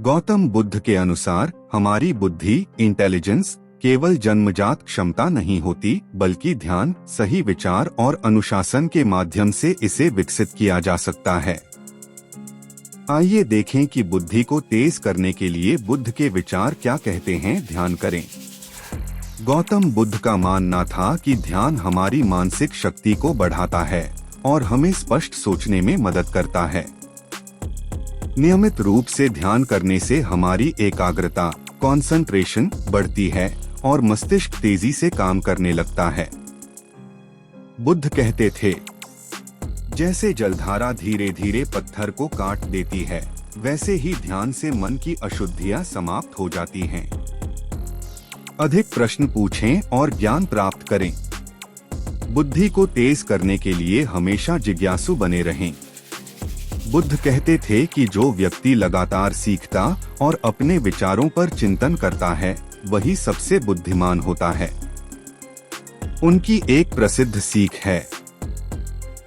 गौतम बुद्ध के अनुसार हमारी बुद्धि, इंटेलिजेंस केवल जन्मजात क्षमता नहीं होती, बल्कि ध्यान, सही विचार और अनुशासन के माध्यम से इसे विकसित किया जा सकता है। आइए देखें कि बुद्धि को तेज करने के लिए बुद्ध के विचार क्या कहते हैं। ध्यान करें। गौतम बुद्ध का मानना था कि ध्यान हमारी मानसिक शक्ति को बढ़ाता है और हमें स्पष्ट सोचने में मदद करता है। नियमित रूप से ध्यान करने से हमारी एकाग्रता, कंसंट्रेशन बढ़ती है और मस्तिष्क तेजी से काम करने लगता है। बुद्ध कहते थे, जैसे जलधारा धीरे धीरे पत्थर को काट देती है, वैसे ही ध्यान से मन की अशुद्धियां समाप्त हो जाती हैं। अधिक प्रश्न पूछें और ज्ञान प्राप्त करें। बुद्धि को तेज करने के लिए हमेशा जिज्ञासु बने रहें। बुद्ध कहते थे कि जो व्यक्ति लगातार सीखता और अपने विचारों पर चिंतन करता है, वही सबसे बुद्धिमान होता है। उनकी एक प्रसिद्ध सीख है,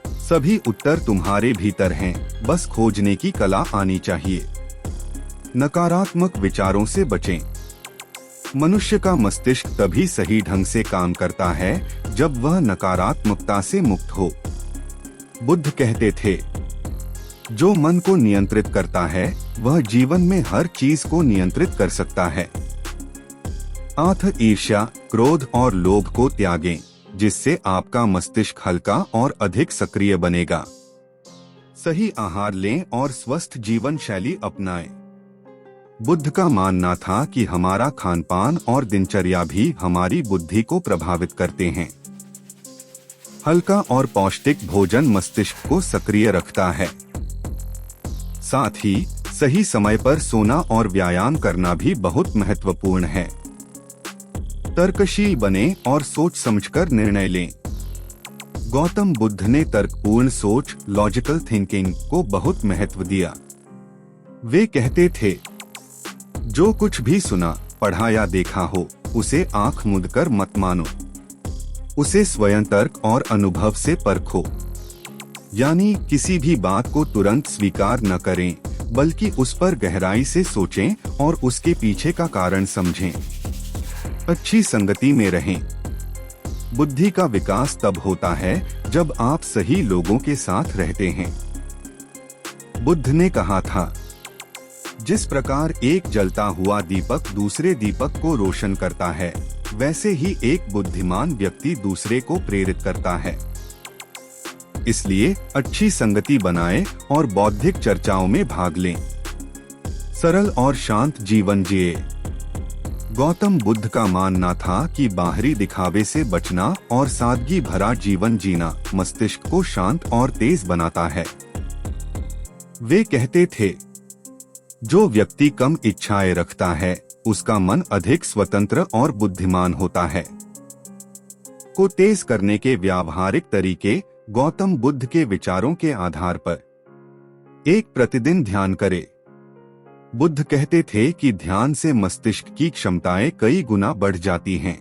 सभी उत्तर तुम्हारे भीतर हैं, बस खोजने की कला आनी चाहिए। नकारात्मक विचारों से बचें। मनुष्य का मस्तिष्क तभी सही ढंग से काम करता है जब वह नकारात्मकता से मुक्त हो। बुद्ध कहते थे, जो मन को नियंत्रित करता है वह जीवन में हर चीज को नियंत्रित कर सकता है। आत्म ईर्ष्या, क्रोध और लोभ को त्यागें, जिससे आपका मस्तिष्क हल्का और अधिक सक्रिय बनेगा। सही आहार लें और स्वस्थ जीवन शैली अपनाएं। बुद्ध का मानना था कि हमारा खानपान और दिनचर्या भी हमारी बुद्धि को प्रभावित करते हैं। हल्का और पौष्टिक भोजन मस्तिष्क को सक्रिय रखता है। साथ ही सही समय पर सोना और व्यायाम करना भी बहुत महत्वपूर्ण है। तर्कशील बने और सोच समझकर निर्णय लें। गौतम बुद्ध ने तर्कपूर्ण सोच, लॉजिकल थिंकिंग को बहुत महत्व दिया। वे कहते थे, जो कुछ भी सुना, पढ़ा या देखा हो, उसे आंख मूंदकर मत मानो। उसे स्वयं तर्क और अनुभव से परखो। यानी किसी भी बात को तुरंत स्वीकार न करें, बल्कि उस पर गहराई से सोचें और उसके पीछे का कारण समझें। अच्छी संगति में रहें। बुद्धि का विकास तब होता है जब आप सही लोगों के साथ रहते हैं। बुद्ध ने कहा था, जिस प्रकार एक जलता हुआ दीपक दूसरे दीपक को रोशन करता है, वैसे ही एक बुद्धिमान व्यक्ति दूसरे को प्रेरित करता है। इसलिए अच्छी संगति बनाएं और बौद्धिक चर्चाओं में भाग लें। सरल और शांत जीवन जिए। गौतम बुद्ध का मानना था कि बाहरी दिखावे से बचना और सादगी भरा जीवन जीना मस्तिष्क को शांत और तेज बनाता है। वे कहते थे, जो व्यक्ति कम इच्छाएं रखता है, उसका मन अधिक स्वतंत्र और बुद्धिमान होता है। को तेज करने के व्यावहारिक तरीके। गौतम बुद्ध के विचारों के आधार पर एक, प्रतिदिन ध्यान करें। बुद्ध कहते थे कि ध्यान से मस्तिष्क की क्षमताएं कई गुना बढ़ जाती हैं।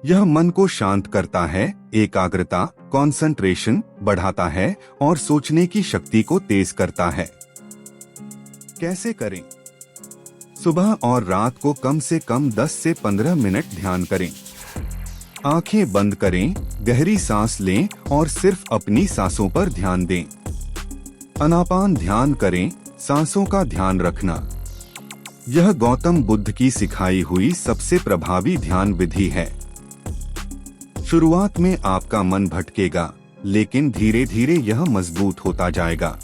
यह मन को शांत करता है, एकाग्रता, कंसंट्रेशन बढ़ाता है और सोचने की शक्ति को तेज करता है। कैसे करें? सुबह और रात को कम से कम 10 से 15 मिनट ध्यान करें। आंखें बंद करें, गहरी सांस लें और सिर्फ अपनी सांसों पर ध्यान दें। आनापान ध्यान करें, सांसों का ध्यान रखना। यह गौतम बुद्ध की सिखाई हुई सबसे प्रभावी ध्यान विधि है। शुरुआत में आपका मन भटकेगा, लेकिन धीरे धीरे यह मजबूत होता जाएगा।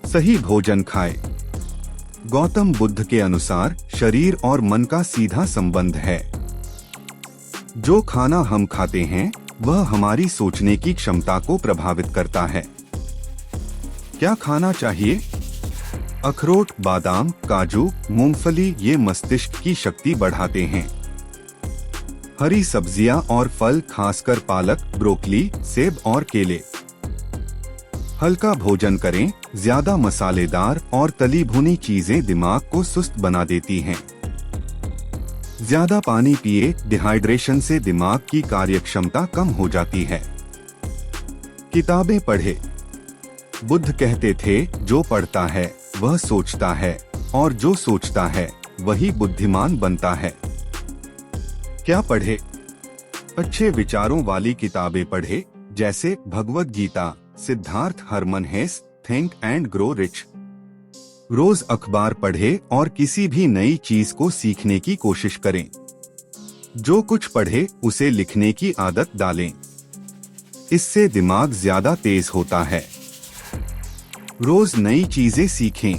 सही भोजन खाएं। गौतम बुद्ध के अनुसार शरीर और मन का सीधा संबंध है। जो खाना हम खाते हैं, वह हमारी सोचने की क्षमता को प्रभावित करता है। क्या खाना चाहिए? अखरोट, बादाम, काजू, मूंगफली ये मस्तिष्क की शक्ति बढ़ाते हैं। हरी सब्जियां और फल, खासकर पालक, ब्रोकली, सेब और केले। हल्का भोजन करें। ज्यादा मसालेदार और तली भुनी चीजें दिमाग को सुस्त बना देती हैं। ज्यादा पानी पिए। डिहाइड्रेशन से दिमाग की कार्यक्षमता कम हो जाती है। किताबें पढ़े। बुद्ध कहते थे, जो पढ़ता है वह सोचता है और जो सोचता है वही बुद्धिमान बनता है। क्या पढ़े? अच्छे विचारों वाली किताबें पढ़े, जैसे Bhagavad Gita, Siddhartha Hermann Hesse, think and grow rich. रोज अखबार पढ़े और किसी भी नई चीज को सीखने की कोशिश करें। जो कुछ पढ़े उसे लिखने की आदत डालें। इससे दिमाग ज्यादा तेज होता है। रोज नई चीजें सीखें।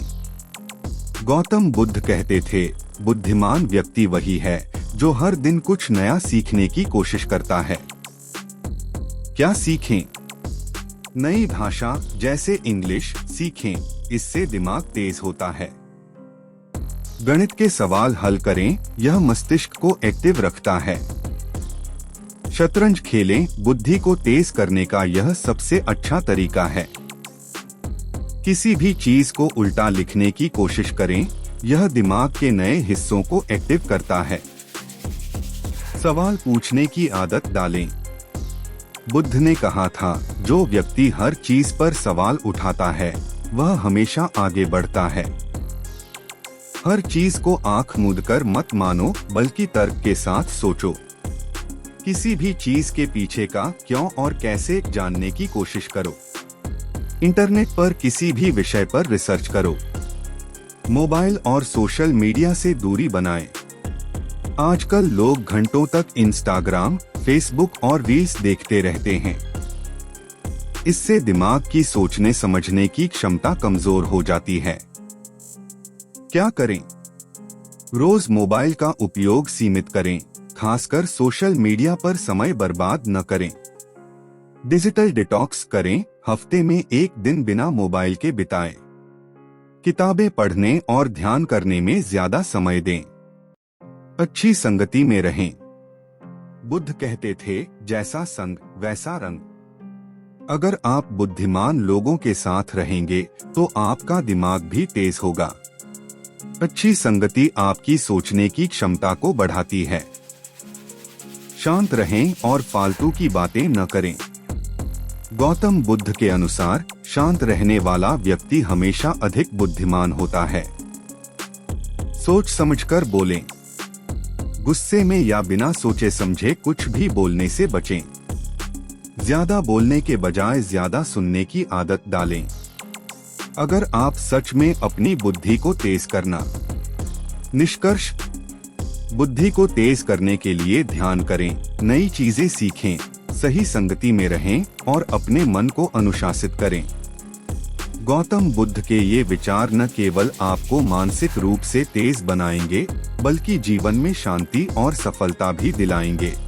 गौतम बुद्ध कहते थे, बुद्धिमान व्यक्ति वही है जो हर दिन कुछ नया सीखने की कोशिश करता है। क्या सीखें? नई भाषा जैसे इंग्लिश सीखें, इससे दिमाग तेज होता है। गणित के सवाल हल करें, यह मस्तिष्क को एक्टिव रखता है। शतरंज खेलें, बुद्धि को तेज करने का यह सबसे अच्छा तरीका है। किसी भी चीज को उल्टा लिखने की कोशिश करें, यह दिमाग के नए हिस्सों को एक्टिव करता है। सवाल पूछने की आदत डालें। बुद्ध ने कहा था, जो व्यक्ति हर चीज पर सवाल उठाता है वह हमेशा आगे बढ़ता है। हर चीज को आंख मूंदकर मत मानो, बल्कि तर्क के साथ सोचो। किसी भी चीज के पीछे का क्यों और कैसे जानने की कोशिश करो। इंटरनेट पर किसी भी विषय पर रिसर्च करो। मोबाइल और सोशल मीडिया से दूरी बनाएं। आजकल लोग घंटों तक इंस्टाग्राम, फेसबुक और रील्स देखते रहते हैं। इससे दिमाग की सोचने समझने की क्षमता कमजोर हो जाती है। क्या करें? रोज मोबाइल का उपयोग सीमित करें, खासकर सोशल मीडिया पर समय बर्बाद न करें। डिजिटल डिटॉक्स करें, हफ्ते में एक दिन बिना मोबाइल के बिताएं। किताबें पढ़ने और ध्यान करने में ज्यादा समय दें। अच्छी संगति में रहें। बुद्ध कहते थे, जैसा संग वैसा रंग। अगर आप बुद्धिमान लोगों के साथ रहेंगे तो आपका दिमाग भी तेज होगा। अच्छी संगति आपकी सोचने की क्षमता को बढ़ाती है। शांत रहें और फालतू की बातें न करें। गौतम बुद्ध के अनुसार शांत रहने वाला व्यक्ति हमेशा अधिक बुद्धिमान होता है। सोच समझकर बोलें। गुस्से में या बिना सोचे समझे कुछ भी बोलने से बचें। ज्यादा बोलने के बजाय ज्यादा सुनने की आदत डालें। अगर आप सच में अपनी बुद्धि को तेज करना। निष्कर्ष, बुद्धि को तेज करने के लिए ध्यान करें, नई चीजें सीखें, सही संगति में रहें और अपने मन को अनुशासित करें। गौतम बुद्ध के ये विचार न केवल आपको मानसिक रूप से तेज बनाएंगे, बल्कि जीवन में शांति और सफलता भी दिलाएंगे।